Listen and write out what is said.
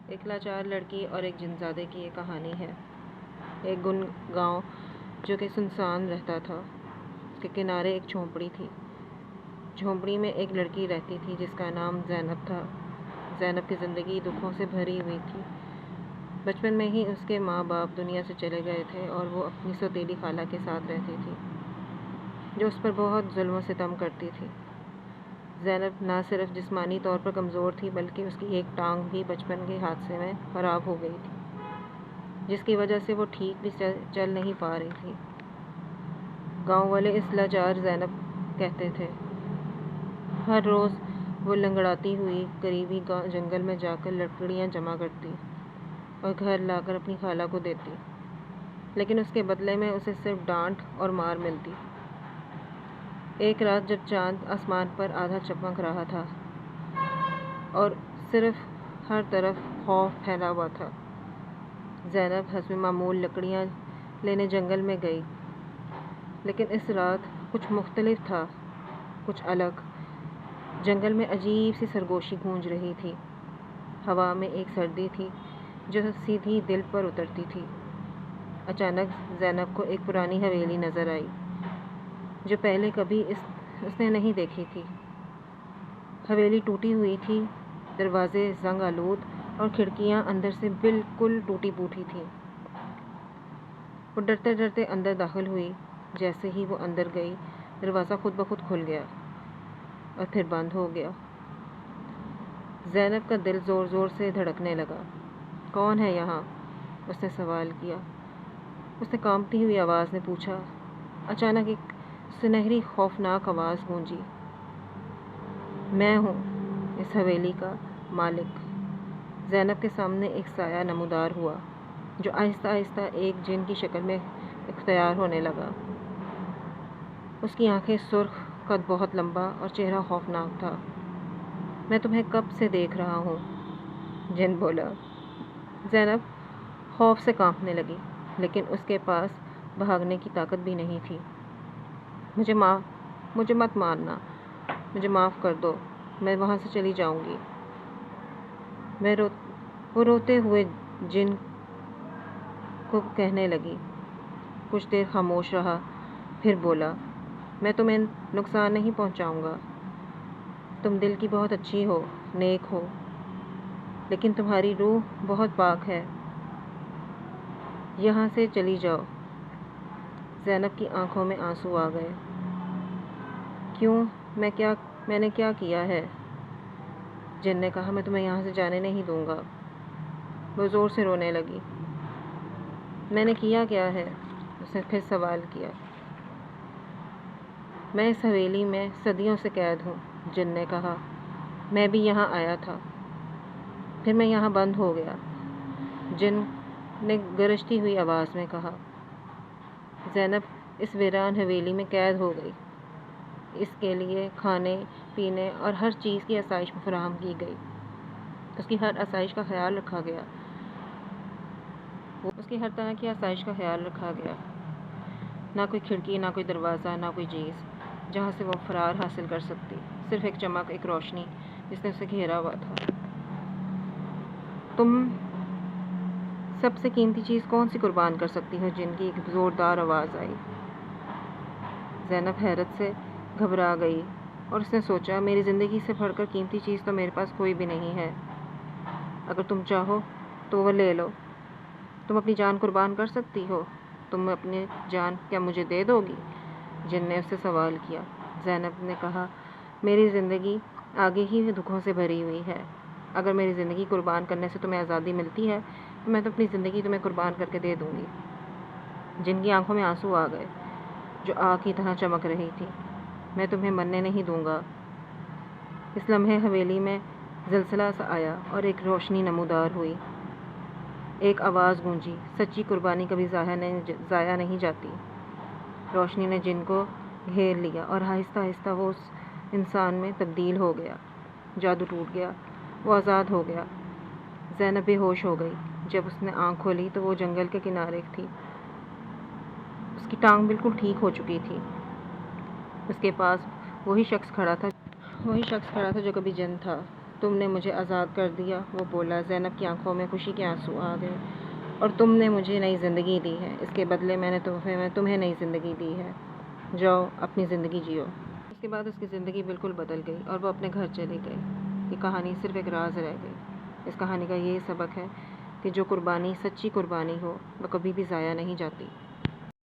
ایک لاچار لڑکی اور ایک جنزادے کی یہ کہانی ہے۔ ایک گاؤں جو کہ سنسان رہتا تھا، اس کے کنارے ایک جھونپڑی تھی۔ جھونپڑی میں ایک لڑکی رہتی تھی جس کا نام زینب تھا۔ زینب کی زندگی دکھوں سے بھری ہوئی تھی۔ بچپن میں ہی اس کے ماں باپ دنیا سے چلے گئے تھے اور وہ اپنی سوتیلی خالہ کے ساتھ رہتی تھی جو اس پر بہت ظلم و ستم کرتی تھی۔ زینب نہ صرف جسمانی طور پر کمزور تھی بلکہ اس کی ایک ٹانگ بھی بچپن کے حادثے میں خراب ہو گئی تھی، جس کی وجہ سے وہ ٹھیک بھی چل نہیں پا رہی تھی۔ گاؤں والے اس لاچار زینب کہتے تھے۔ ہر روز وہ لنگڑاتی ہوئی قریبی جنگل میں جا کر لکڑیاں جمع کرتی اور گھر لا کر اپنی خالہ کو دیتی، لیکن اس کے بدلے میں اسے صرف ڈانٹ اور مار ملتی۔ ایک رات جب چاند آسمان پر آدھا چمک رہا تھا اور صرف ہر طرف خوف پھیلا ہوا تھا، زینب حسب معمول لکڑیاں لینے جنگل میں گئی۔ لیکن اس رات کچھ مختلف تھا، کچھ الگ۔ جنگل میں عجیب سی سرگوشی گونج رہی تھی۔ ہوا میں ایک سردی تھی جو سیدھی دل پر اترتی تھی۔ اچانک زینب کو ایک پرانی حویلی نظر آئی جو پہلے کبھی اس نے نہیں دیکھی تھی۔ حویلی ٹوٹی ہوئی تھی، دروازے زنگ آلود اور کھڑکیاں اندر سے بالکل ٹوٹی پھوٹی تھیں۔ وہ ڈرتے ڈرتے اندر داخل ہوئی۔ جیسے ہی وہ اندر گئی، دروازہ خود بخود کھل گیا اور پھر بند ہو گیا۔ زینب کا دل زور زور سے دھڑکنے لگا۔ کون ہے یہاں؟ اس نے سوال کیا۔ اس نے کانپتی ہوئی آواز میں پوچھا۔ اچانک ایک سنہری خوفناک آواز گونجی۔ میں ہوں اس حویلی کا مالک۔ زینب کے سامنے ایک سایہ نمودار ہوا جو آہستہ آہستہ ایک جن کی شکل میں اختیار ہونے لگا۔ اس کی آنکھیں سرخ، قد بہت لمبا اور چہرہ خوفناک تھا۔ میں تمہیں کب سے دیکھ رہا ہوں، جن بولا۔ زینب خوف سے کانپنے لگی، لیکن اس کے پاس بھاگنے کی طاقت بھی نہیں تھی۔ مجھے مت مارنا، مجھے معاف کر دو، میں وہاں سے چلی جاؤں گی۔ وہ روتے ہوئے جن کو کہنے لگی۔ کچھ دیر خاموش رہا، پھر بولا، میں تمہیں نقصان نہیں پہنچاؤں گا۔ تم دل کی بہت اچھی ہو، نیک ہو، لیکن تمہاری روح بہت پاک ہے۔ یہاں سے چلی جاؤ۔ زینب کی آنکھوں میں آنسو آ گئے۔ کیوں؟ میں نے کیا کیا ہے؟ جن نے کہا، میں تمہیں یہاں سے جانے نہیں دوں گا۔ وہ زور سے رونے لگی۔ میں نے کیا ہے؟ اس نے پھر سوال کیا۔ میں اس حویلی میں صدیوں سے قید ہوں، جن نے کہا۔ میں بھی یہاں آیا تھا، پھر میں یہاں بند ہو گیا، جن نے گرجتی ہوئی آواز میں کہا۔ زینب اس ویران حویلی میں قید ہو گئی۔ اس کے لیے کھانے پینے اور ہر چیز کی آسائش فراہم کی گئی۔ اس کی ہر آسائش کا خیال رکھا گیا۔ اس کی ہر طرح کی آسائش کا خیال رکھا گیا۔ نہ کوئی کھڑکی، نہ کوئی دروازہ، نہ کوئی چیز جہاں سے وہ فرار حاصل کر سکتی، صرف ایک چمک، ایک روشنی جس نے اسے گھیرا ہوا تھا۔ تم سب سے قیمتی چیز کون سی قربان کر سکتی ہو؟ جن کی ایک زوردار آواز آئی۔ زینب حیرت سے گھبرا گئی اور اس نے سوچا، میری زندگی سے بڑھ کر قیمتی چیز تو میرے پاس کوئی بھی نہیں ہے۔ اگر تم چاہو تو وہ لے لو۔ تم اپنی جان قربان کر سکتی ہو۔ تم اپنی جان کیا مجھے دے دو گی؟ جن نے اس سے سوال کیا۔ زینب نے کہا، میری زندگی آگے ہی دکھوں سے بھری ہوئی ہے۔ اگر میری زندگی قربان کرنے سے تمہیں آزادی ملتی ہے تو میں تو اپنی زندگی تمہیں قربان کر کے دے دوں گی۔ جن کی آنکھوں میں آنسو آ گئے، جو آگ کی طرح چمک رہی تھی۔ میں تمہیں مرنے نہیں دوں گا۔ اس لمحے حویلی میں زلزلہ سا آیا اور ایک روشنی نمودار ہوئی۔ ایک آواز گونجی، سچی قربانی کبھی ضائع نہیں جاتی۔ روشنی نے جن کو گھیر لیا اور آہستہ آہستہ وہ اس انسان میں تبدیل ہو گیا۔ جادو ٹوٹ گیا، وہ آزاد ہو گیا۔ زینب بے ہوش ہو گئی۔ جب اس نے آنکھ کھولی تو وہ جنگل کے کنارے تھی۔ اس کی ٹانگ بالکل ٹھیک ہو چکی تھی۔ اس کے پاس وہی شخص کھڑا تھا جو کبھی جن تھا۔ تم نے مجھے آزاد کر دیا۔ وہ بولا۔ زینب کی آنکھوں میں خوشی کے آنسو آ گئے۔ اور تم نے مجھے نئی زندگی دی ہے، اس کے بدلے میں نے تحفے میں تمہیں نئی زندگی دی ہے، جاؤ اپنی زندگی جیو۔ اس کے بعد اس کی زندگی بالکل بدل گئی اور وہ اپنے گھر چلی گئی۔ یہ کہانی صرف ایک راز رہ گئی۔ اس کہانی کا یہی سبق ہے کہ جو قربانی سچی قربانی ہو وہ کبھی بھی ضائع نہیں جاتی۔